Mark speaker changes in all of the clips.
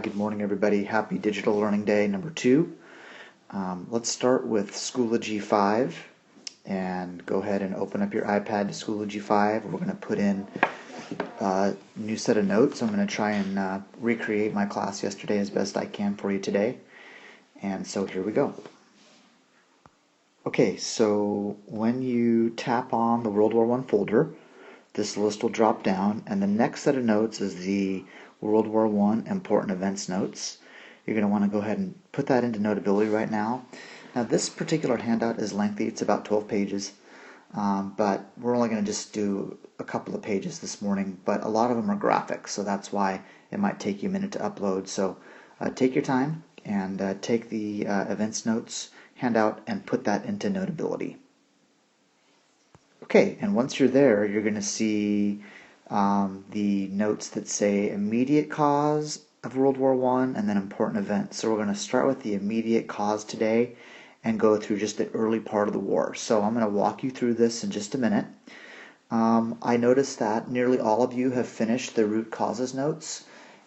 Speaker 1: Good morning, everybody. Happy Digital Learning Day number 2. Let's start with Schoology 5 and go ahead and open up your iPad to Schoology 5. We're going to put in a new set of notes. I'm going to try and recreate my class yesterday as best I can for you today. And so here we go. Okay, so when you tap on the World War I folder, this list will drop down, and the next set of notes is the World War I Important Events Notes. You're going to want to go ahead and put that into Notability right now. Now this particular handout is lengthy, it's about 12 pages, but we're only going to just do a couple of pages this morning, but a lot of them are graphics, so that's why it might take you a minute to upload. So take your time and take the Events Notes handout and put that into Notability. Okay, and once you're there, you're going to see the notes that say immediate cause of World War I and then important events. So we're going to start with the immediate cause today and go through just the early part of the war. So I'm going to walk you through this in just a minute. I noticed that nearly all of you have finished the root causes notes.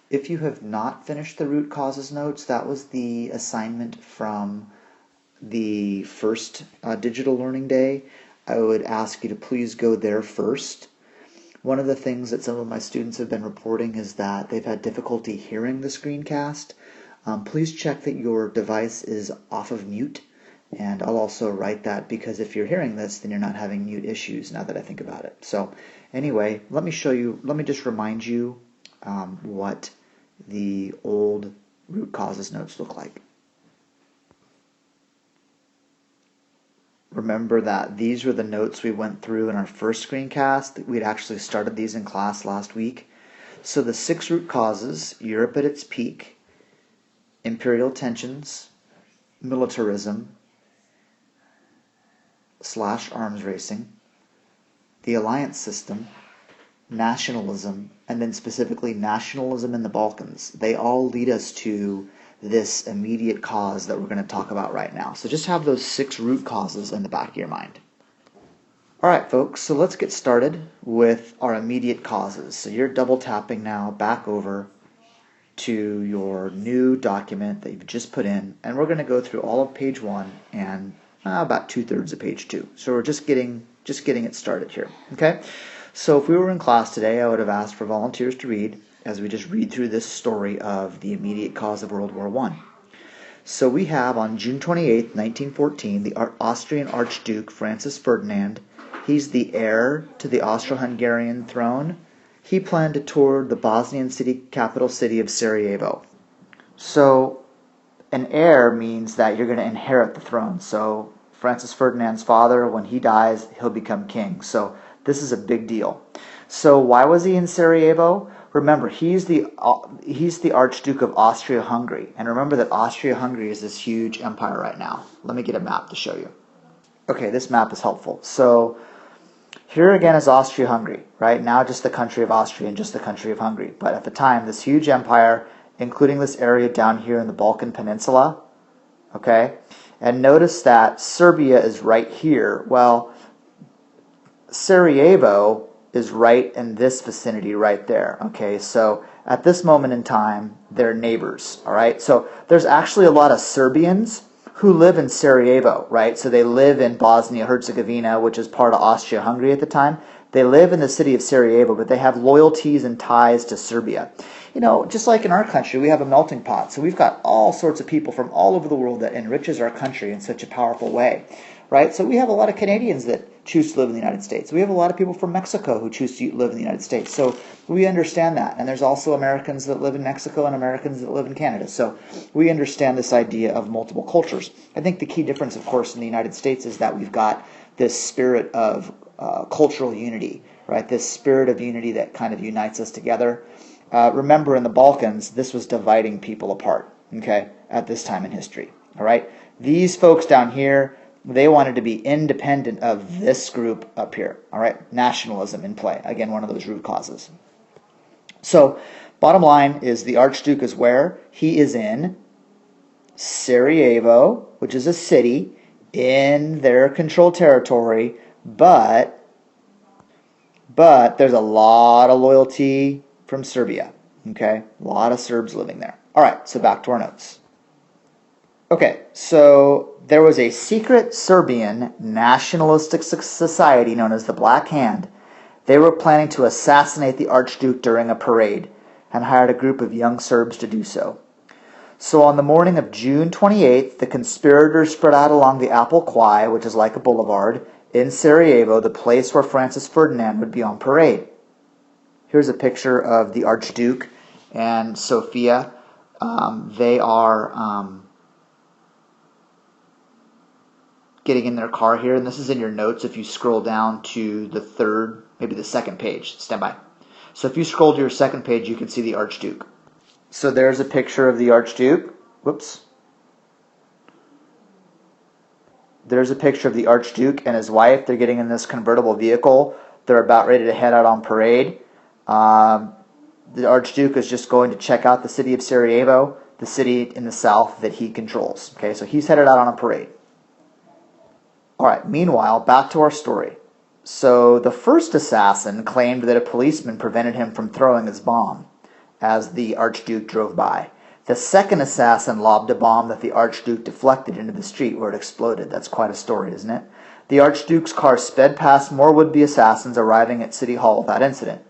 Speaker 1: If you have not finished the root causes notes, that was the assignment from the first Digital Learning Day. I would ask you to please go there first. One of the things that some of my students have been reporting is that they've had difficulty hearing the screencast. Please check that your device is off of mute, and I'll also write that because if you're hearing this, then you're not having mute issues now that I think about it. So anyway, let me just remind you what the old root causes notes look like. Remember that these were the notes we went through in our first screencast. We'd actually started these in class last week. So the 6 root causes: Europe at its peak, imperial tensions, militarism / arms racing, the alliance system, nationalism, and then specifically nationalism in the Balkans. They all lead us to this immediate cause that we're going to talk about right now. So just have those 6 root causes in the back of your mind. Alright folks, so let's get started with our immediate causes. So you're double tapping now back over to your new document that you've just put in, and we're going to go through all of page 1 and about 2/3 of page 2. So we're just getting it started here. Okay? So if we were in class today, I would have asked for volunteers to read as we just read through this story of the immediate cause of World War I. So we have on June 28, 1914, the Austrian Archduke Francis Ferdinand. He's the heir to the Austro-Hungarian throne. He planned to tour the Bosnian capital city of Sarajevo. So an heir means that you're going to inherit the throne. So Francis Ferdinand's father, when he dies, he'll become king. So this is a big deal. So why was he in Sarajevo? Remember, he's the Archduke of Austria-Hungary. And remember that Austria-Hungary is this huge empire right now. Let me get a map to show you. Okay, this map is helpful. So here again is Austria-Hungary, right? Now just the country of Austria and just the country of Hungary. But at the time, this huge empire, including this area down here in the Balkan Peninsula, okay? And notice that Serbia is right here. Well, Sarajevo is right in this vicinity right there. Okay, so at this moment in time, they're neighbors. All right, so there's actually a lot of Serbians who live in Sarajevo, right? So they live in Bosnia-Herzegovina, which is part of Austria-Hungary at the time. They live in the city of Sarajevo, but they have loyalties and ties to Serbia. You know, just like in our country, we have a melting pot. So we've got all sorts of people from all over the world that enriches our country in such a powerful way, right? So we have a lot of Canadians that choose to live in the United States. We have a lot of people from Mexico who choose to live in the United States. So we understand that. And there's also Americans that live in Mexico and Americans that live in Canada. So we understand this idea of multiple cultures. I think the key difference, of course, in the United States is that we've got this spirit of cultural unity, right? This spirit of unity that kind of unites us together. Remember, in the Balkans, this was dividing people apart, okay, at this time in history, all right? These folks down here, they wanted to be independent of this group up here, all right? Nationalism in play. Again, one of those root causes. So, bottom line is the Archduke is where? He is in Sarajevo, which is a city in their controlled territory, but there's a lot of loyalty from Serbia, okay? A lot of Serbs living there. All right, so back to our notes. Okay, so there was a secret Serbian nationalistic society known as the Black Hand. They were planning to assassinate the Archduke during a parade and hired a group of young Serbs to do so. So on the morning of June 28th, the conspirators spread out along the Apple Quai, which is like a boulevard, in Sarajevo, the place where Francis Ferdinand would be on parade. Here's a picture of the Archduke and Sofia. They are getting in their car here, and this is in your notes if you scroll down to the third, maybe the second page. Stand by. So if you scroll to your second page, you can see the Archduke. So there's a picture of the Archduke. Whoops. There's a picture of the Archduke and his wife. They're getting in this convertible vehicle. They're about ready to head out on parade. The Archduke is just going to check out the city of Sarajevo, the city in the south that he controls. Okay, so he's headed out on a parade. All right, meanwhile, back to our story. So the first assassin claimed that a policeman prevented him from throwing his bomb as the Archduke drove by. The second assassin lobbed a bomb that the Archduke deflected into the street where it exploded. That's quite a story, isn't it? The Archduke's car sped past more would-be assassins, arriving at City Hall without incident.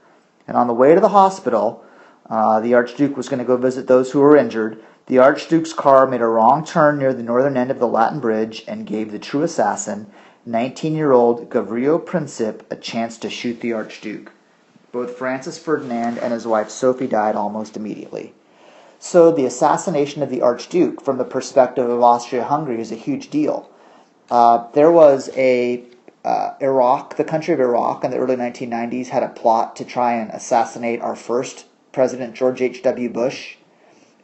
Speaker 1: And on the way to the hospital, the Archduke was going to go visit those who were injured. The Archduke's car made a wrong turn near the northern end of the Latin Bridge and gave the true assassin, 19-year-old Gavrilo Princip, a chance to shoot the Archduke. Both Francis Ferdinand and his wife Sophie died almost immediately. So the assassination of the Archduke, from the perspective of Austria-Hungary, is a huge deal. There was Iraq, the country of Iraq, in the early 1990s had a plot to try and assassinate our first president, George H.W. Bush.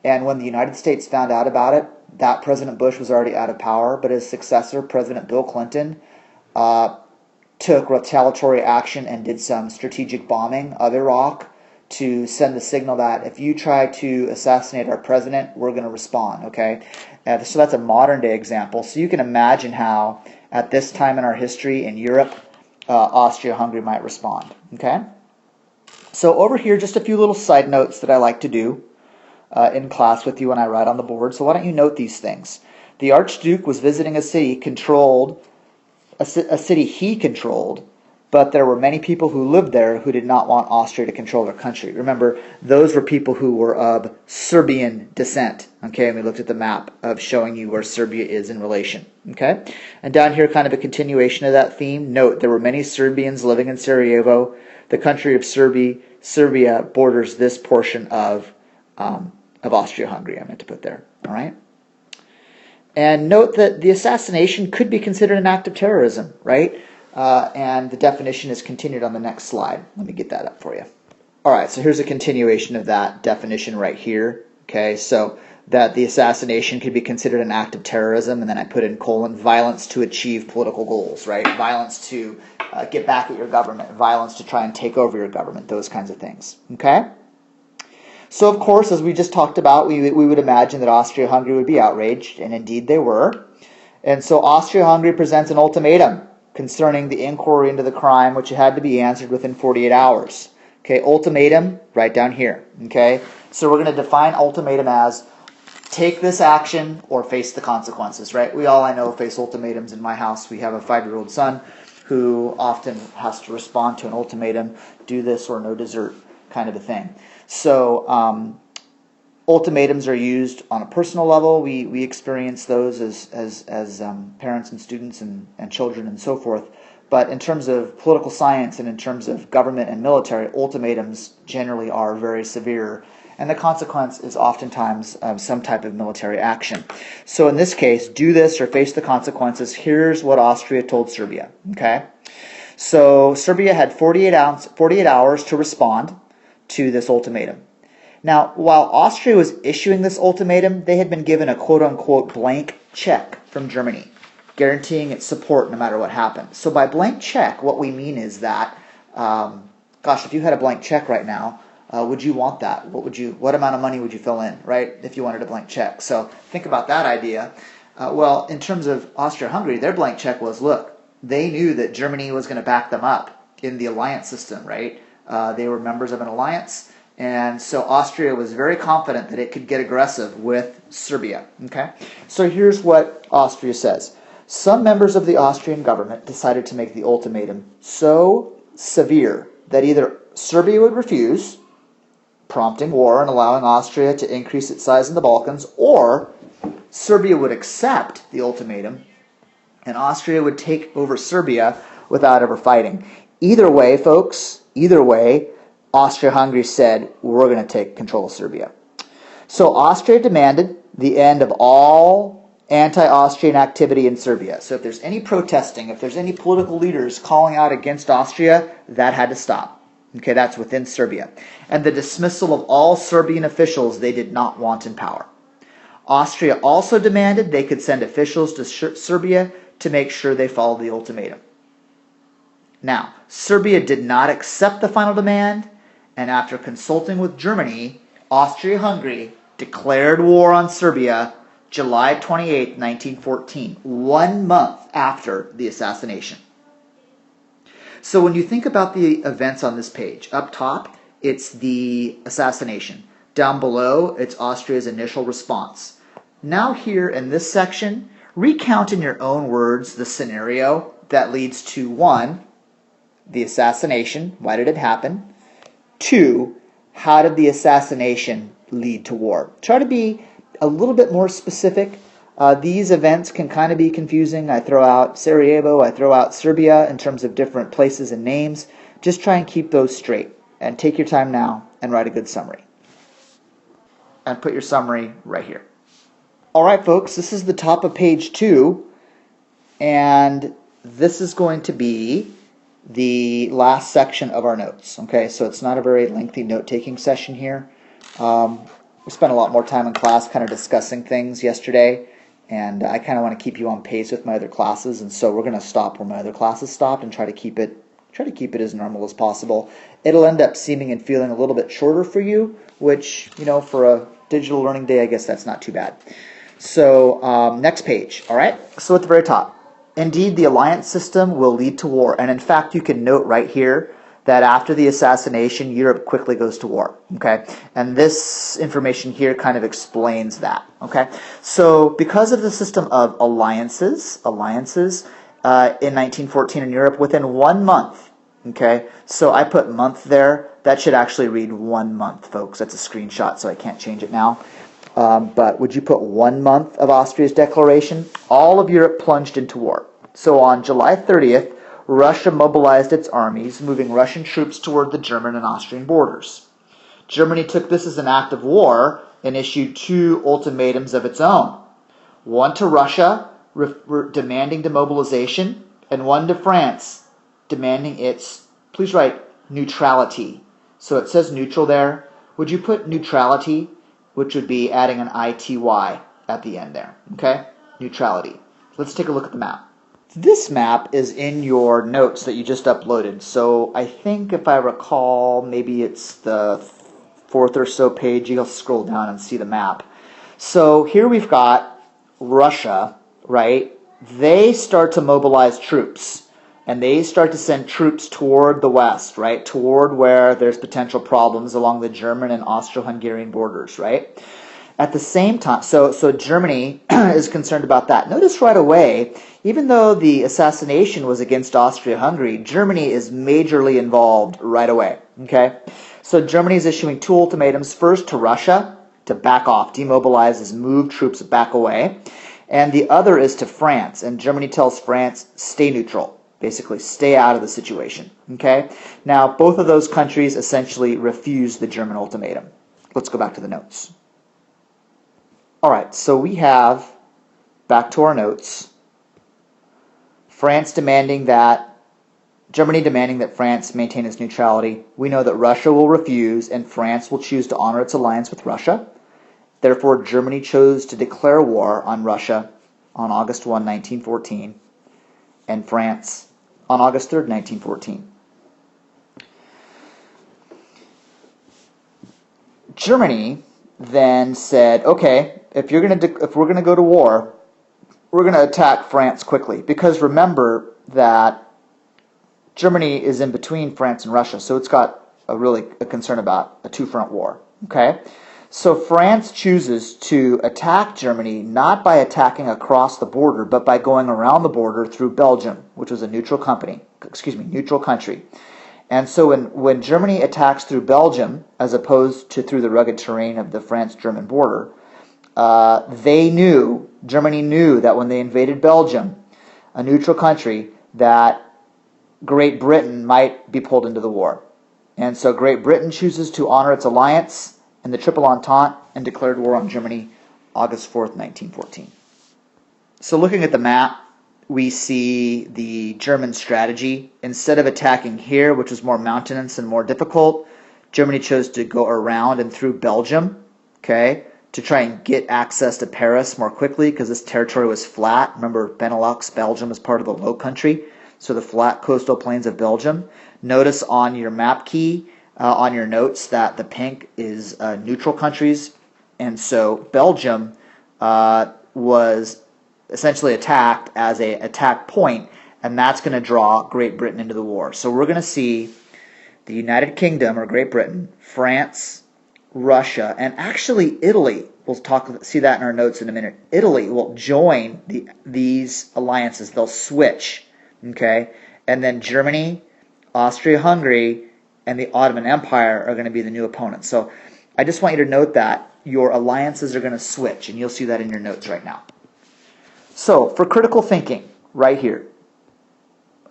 Speaker 1: And when the United States found out about it, that President Bush was already out of power, but his successor, President Bill Clinton, took retaliatory action and did some strategic bombing of Iraq to send the signal that if you try to assassinate our president, we're going to respond, okay? So that's a modern-day example. So you can imagine how, at this time in our history in Europe, Austria-Hungary might respond, okay? So over here, just a few little side notes that I like to do in class with you when I write on the board. So why don't you note these things? The Archduke was visiting a city he controlled, but there were many people who lived there who did not want Austria to control their country. Remember, those were people who were of Serbian descent. Okay, and we looked at the map of showing you where Serbia is in relation. Okay, and down here, kind of a continuation of that theme. Note, there were many Serbians living in Sarajevo. The country of Serbia borders this portion of Austria-Hungary, I meant to put there. All right? And note that the assassination could be considered an act of terrorism, right? And the definition is continued on the next slide. Let me get that up for you. All right, so here's a continuation of that definition right here. Okay, so that the assassination could be considered an act of terrorism, and then I put in colon, violence to achieve political goals, right? Violence to get back at your government, violence to try and take over your government, those kinds of things. Okay? So, of course, as we just talked about, we would imagine that Austria-Hungary would be outraged, and indeed they were. And so Austria-Hungary presents an ultimatum concerning the inquiry into the crime, which had to be answered within 48 hours. Okay, ultimatum, right down here. Okay, so we're going to define ultimatum as take this action or face the consequences, right? We all, I know, face ultimatums in my house. We have a 5-year-old son who often has to respond to an ultimatum, do this or no dessert kind of a thing. So ultimatums are used on a personal level. We experience those as parents and students and children and so forth. But in terms of political science and in terms of government and military, ultimatums generally are very severe. And the consequence is oftentimes some type of military action. So in this case, do this or face the consequences. Here's what Austria told Serbia. Okay, so Serbia had 48 hours to respond to this ultimatum. Now, while Austria was issuing this ultimatum, they had been given a quote-unquote blank check from Germany, guaranteeing its support no matter what happened. So by blank check, what we mean is that, if you had a blank check right now, would you want that? What amount of money would you fill in, right, if you wanted a blank check? So think about that idea. Well, in terms of Austria-Hungary, their blank check was, look, they knew that Germany was going to back them up in the alliance system, right? They were members of an alliance, And so Austria was very confident that it could get aggressive with Serbia. Okay? So here's what Austria says. Some members of the Austrian government decided to make the ultimatum so severe that either Serbia would refuse, prompting war and allowing Austria to increase its size in the Balkans, or Serbia would accept the ultimatum and Austria would take over Serbia without ever fighting. Either way, folks, either way, Austria-Hungary said, we're going to take control of Serbia. So Austria demanded the end of all anti-Austrian activity in Serbia. So if there's any protesting, if there's any political leaders calling out against Austria, that had to stop. Okay, that's within Serbia. And the dismissal of all Serbian officials they did not want in power. Austria also demanded they could send officials to Serbia to make sure they followed the ultimatum. Now, Serbia did not accept the final demand, and after consulting with Germany, Austria-Hungary declared war on Serbia July 28, 1914, 1 month after the assassination. So when you think about the events on this page, up top, it's the assassination. Down below, it's Austria's initial response. Now here in this section, recount in your own words the scenario that leads to 1, the assassination. Why did it happen? 2, how did the assassination lead to war? Try to be a little bit more specific. These events can kind of be confusing. I throw out Sarajevo, I throw out Serbia in terms of different places and names. Just try and keep those straight. And take your time now and write a good summary. And put your summary right here. All right, folks, this is the top of page 2. And this is going to be the last section of our notes. Okay, so it's not a very lengthy note-taking session here. We spent a lot more time in class kind of discussing things yesterday, and I kind of want to keep you on pace with my other classes, and so we're going to stop where my other classes stopped and try to keep it as normal as possible. It'll end up seeming and feeling a little bit shorter for you, which, you know, for a digital learning day, I guess that's not too bad. So, next page, all right? So at the very top, indeed, the alliance system will lead to war, and in fact, you can note right here that after the assassination, Europe quickly goes to war, okay? And this information here kind of explains that, okay? So because of the system of alliances in 1914 in Europe, within 1 month, okay? So I put month there. That should actually read 1 month, folks. That's a screenshot, so I can't change it now. But would you put 1 month of Austria's declaration? All of Europe plunged into war. So on July 30th, Russia mobilized its armies, moving Russian troops toward the German and Austrian borders. Germany took this as an act of war and issued 2 ultimatums of its own. One to Russia, demanding demobilization, and one to France, demanding its, please write, neutrality. So it says neutral there. Would you put neutrality, which would be adding an ITY at the end there, okay? Neutrality. Let's take a look at the map. This map is in your notes that you just uploaded. So I think if I recall, maybe it's the 4th or so page. You'll scroll down and see the map. So here we've got Russia, right? They start to mobilize troops. And they start to send troops toward the west, right? Toward where there's potential problems along the German and Austro-Hungarian borders, right? At the same time, so Germany is concerned about that. Notice right away, even though the assassination was against Austria-Hungary, Germany is majorly involved right away, okay? So Germany is issuing 2 ultimatums. First to Russia to back off, demobilize, move troops back away. And the other is to France. And Germany tells France, stay neutral. Basically, stay out of the situation, okay? Now, both of those countries essentially refused the German ultimatum. Let's go back to the notes. All right, so we have, back to our notes, Germany demanding that France maintain its neutrality. We know that Russia will refuse and France will choose to honor its alliance with Russia. Therefore, Germany chose to declare war on Russia on August 1, 1914, and France on August 3rd, 1914. Germany then said, okay, if we're going to go to war, we're going to attack France quickly, because remember that Germany is in between France and Russia, so it's got a concern about a two-front war. Okay, so France chooses to attack Germany not by attacking across the border, but by going around the border through Belgium, which was a neutral country. And so when Germany attacks through Belgium, as opposed to through the rugged terrain of the France-German border, Germany knew that when they invaded Belgium, a neutral country, that Great Britain might be pulled into the war. And so Great Britain chooses to honor its alliance in the Triple Entente and declared war on Germany August 4th, 1914. So looking at the map, we see the German strategy. Instead of attacking here, which was more mountainous and more difficult, Germany chose to go around and through Belgium, okay, to try and get access to Paris more quickly because this territory was flat. Remember, Benelux, Belgium is part of the Low Country, so the flat coastal plains of Belgium. Notice on your map key, on your notes, that the pink is neutral countries, and so Belgium was essentially attacked as a attack point, and that's going to draw Great Britain into the war. So we're going to see the United Kingdom, or Great Britain, France, Russia, and actually Italy. We'll see that in our notes in a minute. Italy will join these alliances. They'll switch, okay? And then Germany, Austria-Hungary, and the Ottoman Empire are going to be the new opponents. So I just want you to note that your alliances are going to switch, and you'll see that in your notes right now. So for critical thinking, right here,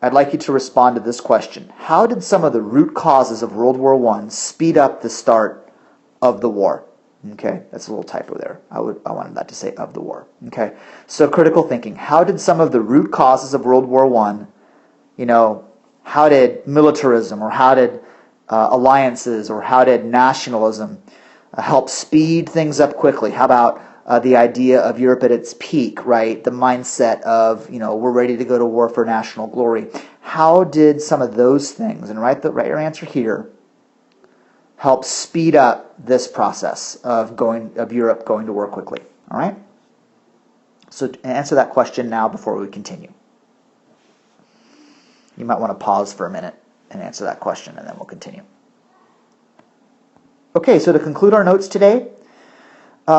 Speaker 1: I'd like you to respond to this question. How did some of the root causes of World War I speed up the start of the war? Okay, that's a little typo there. I wanted that to say of the war. Okay, so critical thinking. How did some of the root causes of World War I, how did militarism, or how did alliances, or how did nationalism help speed things up quickly? How about the idea of Europe at its peak, right? The mindset of, we're ready to go to war for national glory. How did some of those things, and write your answer here, help speed up this process of Europe going to war quickly? All right? So answer that question now before we continue. You might want to pause for a minute and answer that question, and then we'll continue. Okay, so to conclude our notes today,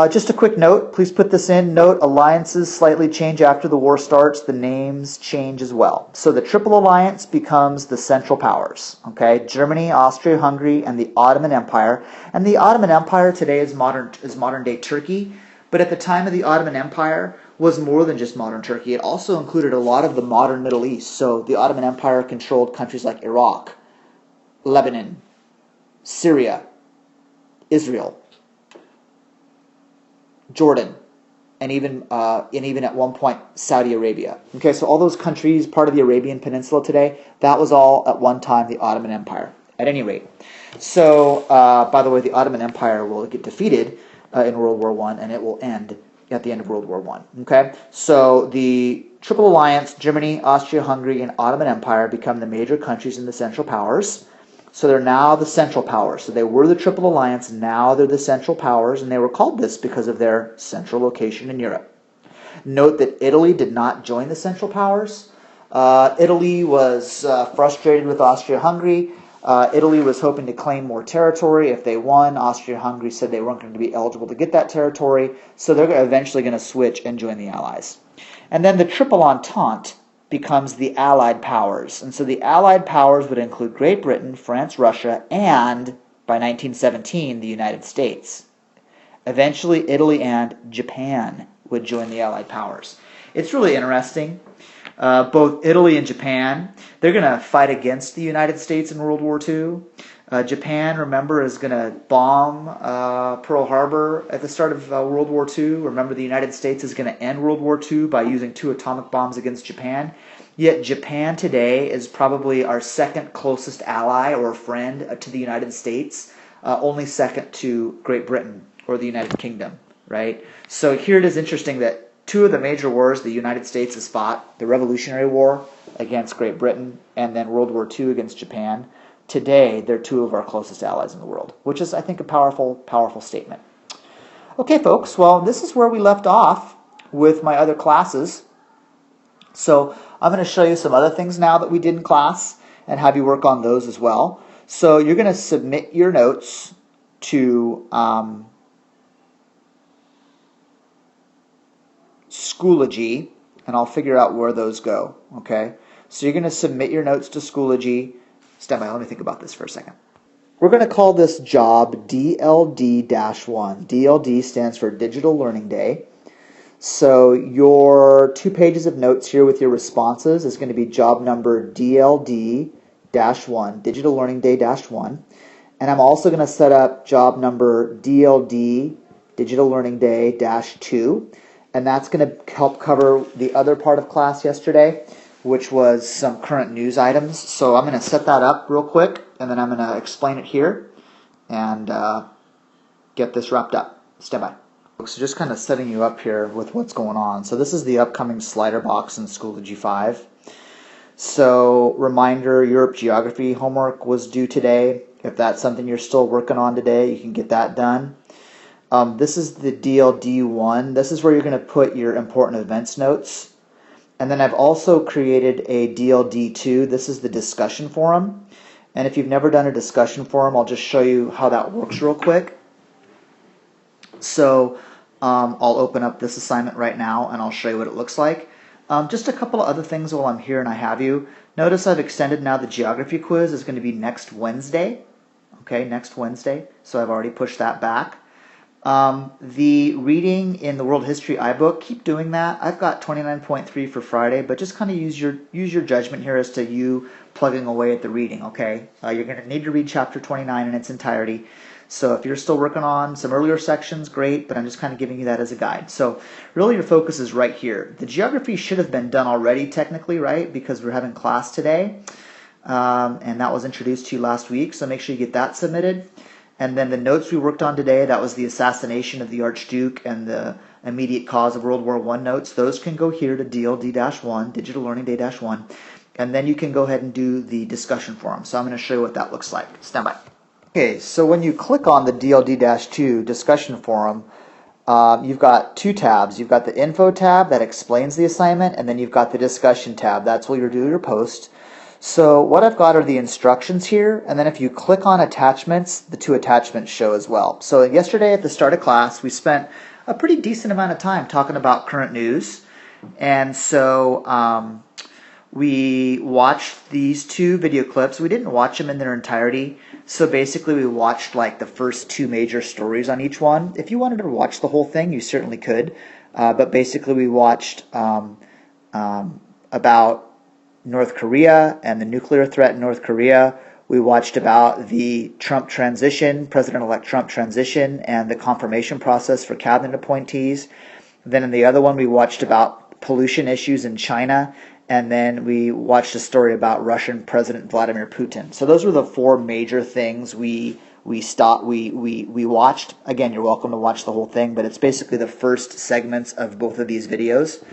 Speaker 1: just a quick note, please put this in. Note, alliances slightly change after the war starts. The names change as well. So the Triple Alliance becomes the Central Powers. Okay, Germany, Austria-Hungary, and the Ottoman Empire. And the Ottoman Empire today is modern-day Turkey. But at the time of the Ottoman Empire was more than just modern Turkey. It also included a lot of the modern Middle East. So the Ottoman Empire controlled countries like Iraq, Lebanon, Syria, Israel, Jordan, and even at one point Saudi Arabia. Okay, so all those countries, part of the Arabian Peninsula today, that was all at one time the Ottoman Empire. At any rate, so by the way, the Ottoman Empire will get defeated in World War I, and it will end at the end of World War I. Okay, so the Triple Alliance, Germany, Austria-Hungary, and Ottoman Empire become the major countries in the Central Powers. So they're now the Central Powers. So they were the Triple Alliance, now they're the Central Powers, and they were called this because of their central location in Europe. Note that Italy did not join the Central Powers. Italy was frustrated with Austria-Hungary. Italy was hoping to claim more territory. If they won, Austria-Hungary said they weren't going to be eligible to get that territory, so they're eventually going to switch and join the Allies. And then the Triple Entente becomes the Allied powers. And so the Allied powers would include Great Britain, France, Russia, and, by 1917, the United States. Eventually, Italy and Japan would join the Allied powers. It's really interesting. Both Italy and Japan, they're going to fight against the United States in World War II. Japan, remember, is going to bomb Pearl Harbor at the start of World War II. Remember, the United States is going to end World War II by using 2 atomic bombs against Japan. Yet Japan today is probably our second closest ally or friend to the United States, only second to Great Britain or the United Kingdom, right? So here it is interesting that 2 of the major wars the United States has fought, the Revolutionary War against Great Britain and then World War II against Japan, today, they're 2 of our closest allies in the world, which is, I think, a powerful, powerful statement. Okay, folks, well, this is where we left off with my other classes. So I'm going to show you some other things now that we did in class and have you work on those as well. So you're going to submit your notes to Schoology, and I'll figure out where those go, okay? So you're going to submit your notes to Schoology. Stand by, let me think about this for a second. We're going to call this job DLD-1. DLD stands for Digital Learning Day. So your 2 pages of notes here with your responses is going to be job number DLD-1, Digital Learning Day-1. And I'm also going to set up job number DLD, Digital Learning Day-2. And that's going to help cover the other part of class yesterday, which was some current news items. So I'm going to set that up real quick, and then I'm going to explain it here and get this wrapped up. Stand by. So just kind of setting you up here with what's going on. So this is the upcoming slider box in Schoology 5. So reminder, Europe Geography homework was due today. If that's something you're still working on today, you can get that done. This is the DLD1. This is where you're going to put your important events notes. And then I've also created a DLD2. This is the discussion forum. And if you've never done a discussion forum, I'll just show you how that works real quick. So I'll open up this assignment right now and I'll show you what it looks like. Just a couple of other things while I'm here and I have you. Notice I've extended now the geography quiz is going to be next Wednesday. Okay, next Wednesday. So I've already pushed that back. The reading in the World History iBook, keep doing that. I've got 29.3 for Friday, but just kind of use your judgment here as to you plugging away at the reading, okay? You're going to need to read chapter 29 in its entirety. So if you're still working on some earlier sections, great, but I'm just kind of giving you that as a guide. So really your focus is right here. The geography should have been done already technically, right? Because we're having class today, and that was introduced to you last week, so make sure you get that submitted. And then the notes we worked on today, that was the assassination of the Archduke and the immediate cause of World War I notes. Those can go here to DLD-1, Digital Learning Day-1. And then you can go ahead and do the discussion forum. So I'm going to show you what that looks like. Stand by. Okay, so when you click on the DLD-2 discussion forum, you've got 2 tabs. You've got the info tab that explains the assignment, and then you've got the discussion tab. That's where you'll do your post. So what I've got are the instructions here, and then if you click on attachments, the 2 attachments show as well. So yesterday at the start of class, we spent a pretty decent amount of time talking about current news, and so we watched these 2 video clips. We didn't watch them in their entirety, so basically we watched like the first 2 major stories on each one. If you wanted to watch the whole thing, you certainly could, but basically we watched about North Korea and the nuclear threat in North Korea. We watched about the Trump transition, President-elect Trump transition, and the confirmation process for cabinet appointees. Then in the other one, we watched about pollution issues in China, and then we watched a story about Russian President Vladimir Putin. So those were the 4 major things we watched. Again, you're welcome to watch the whole thing, but it's basically the first segments of both of these videos.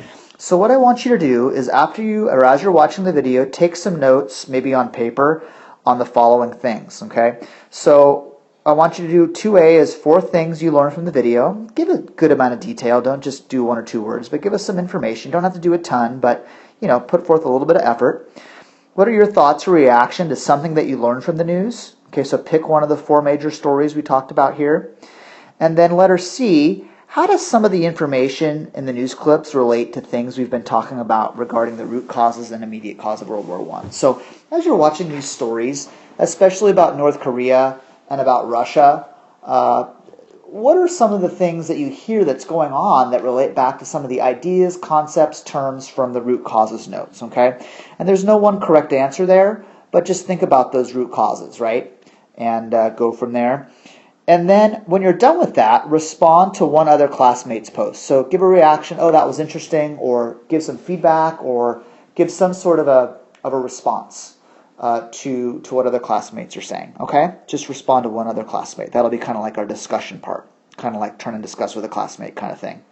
Speaker 1: So what I want you to do is as you're watching the video, take some notes, maybe on paper, on the following things, okay? So I want you to do 2A is 4 things you learned from the video. Give a good amount of detail. Don't just do 1 or 2 words, but give us some information. You don't have to do a ton, but put forth a little bit of effort. What are your thoughts or reaction to something that you learned from the news? Okay, so pick one of the 4 major stories we talked about here. And then letter C, how does some of the information in the news clips relate to things we've been talking about regarding the root causes and immediate cause of World War I? So as you're watching these stories, especially about North Korea and about Russia, what are some of the things that you hear that's going on that relate back to some of the ideas, concepts, terms from the root causes notes, okay? And there's no one correct answer there, but just think about those root causes, right? And go from there. And then when you're done with that, respond to one other classmate's post. So give a reaction, oh, that was interesting, or give some feedback, or give some sort of a response to what other classmates are saying, okay? Just respond to one other classmate. That'll be kind of like our discussion part, kind of like turn and discuss with a classmate kind of thing.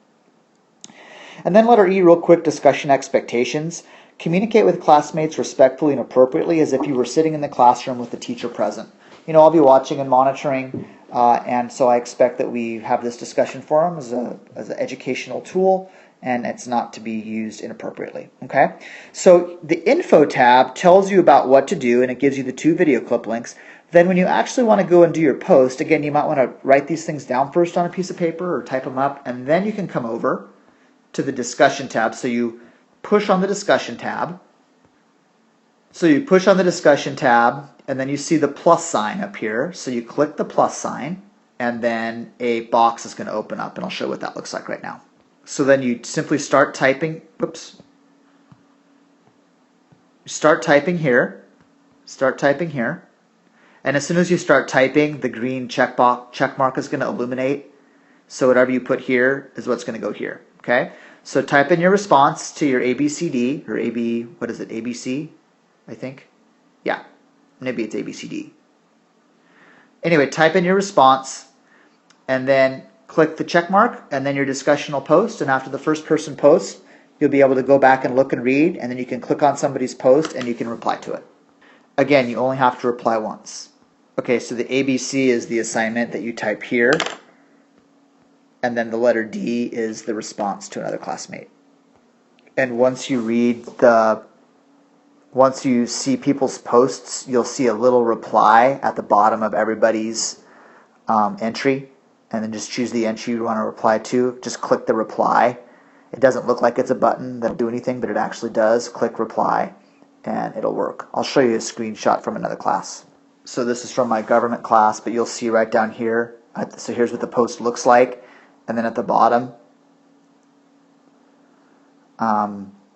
Speaker 1: And then letter E, real quick, discussion expectations. Communicate with classmates respectfully and appropriately as if you were sitting in the classroom with the teacher present. I'll be watching and monitoring, and so I expect that we have this discussion forum as an educational tool, and it's not to be used inappropriately, okay? So the info tab tells you about what to do, and it gives you the 2 video clip links. Then when you actually want to go and do your post, again, you might want to write these things down first on a piece of paper or type them up, and then you can come over to the discussion tab. So you push on the discussion tab. And then you see the plus sign up here. So you click the plus sign, and then a box is going to open up, and I'll show what that looks like right now. So then you simply start typing. Start typing here. And as soon as you start typing, the green check mark is going to illuminate. So whatever you put here is what's going to go here. Okay? So type in your response to your ABCD, or ABC, I think. Yeah, maybe it's ABCD. Anyway, type in your response, and then click the check mark, and then your discussion will post. And after the first person posts, you'll be able to go back and look and read, and then you can click on somebody's post and you can reply to it. Again, you only have to reply once. Okay, so the ABC is the assignment that you type here, and then the letter D is the response to another classmate. And once you see people's posts, you'll see a little reply at the bottom of everybody's entry, and then just choose the entry you want to reply to. Just click the reply. It doesn't look like it's a button that'll do anything, but it actually does. Click reply, and it'll work. I'll show you a screenshot from another class. So this is from my government class, but you'll see right down here. So here's what the post looks like, and then at the bottom,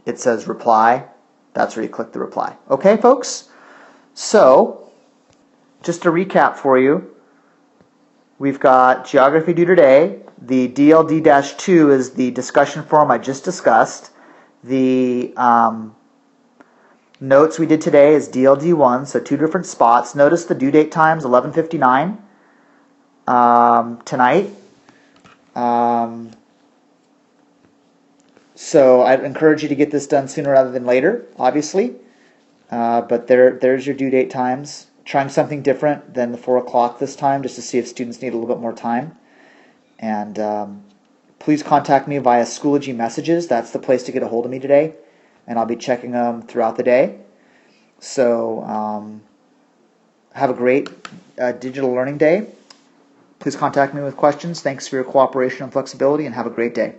Speaker 1: it says reply. That's where you click the reply. Okay, folks? So, just to recap for you, we've got geography due today. The DLD-2 is the discussion forum I just discussed. The notes we did today is DLD-1, so 2 different spots. Notice the due date times, 11:59 tonight. So I'd encourage you to get this done sooner rather than later, obviously. But there's your due date times. Trying something different than the 4 o'clock this time, just to see if students need a little bit more time. And please contact me via Schoology messages. That's the place to get a hold of me today. And I'll be checking them throughout the day. So have a great digital learning day. Please contact me with questions. Thanks for your cooperation and flexibility, and have a great day.